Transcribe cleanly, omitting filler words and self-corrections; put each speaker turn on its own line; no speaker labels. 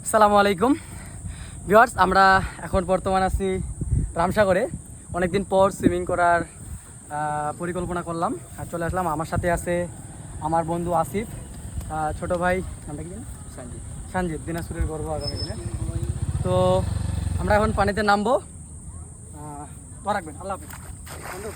আসসালামু আলাইকুম ভিউয়ার্স, আমরা এখন বর্তমান আছি রামসাগরে। অনেকদিন পর সুইমিং করার পরিকল্পনা করলাম আর চলে আসলাম। আমার সাথে আছে আমার বন্ধু আসিফ, ছোট ভাই নামটা কি সঞ্জিত, সঞ্জিত দিনাজপুরের গর্ব আগামী দিনে। তো আমরা এখন পানিতে নামবো। তো রাখবেন, আল্লাহ হাফেজ বন্ধু।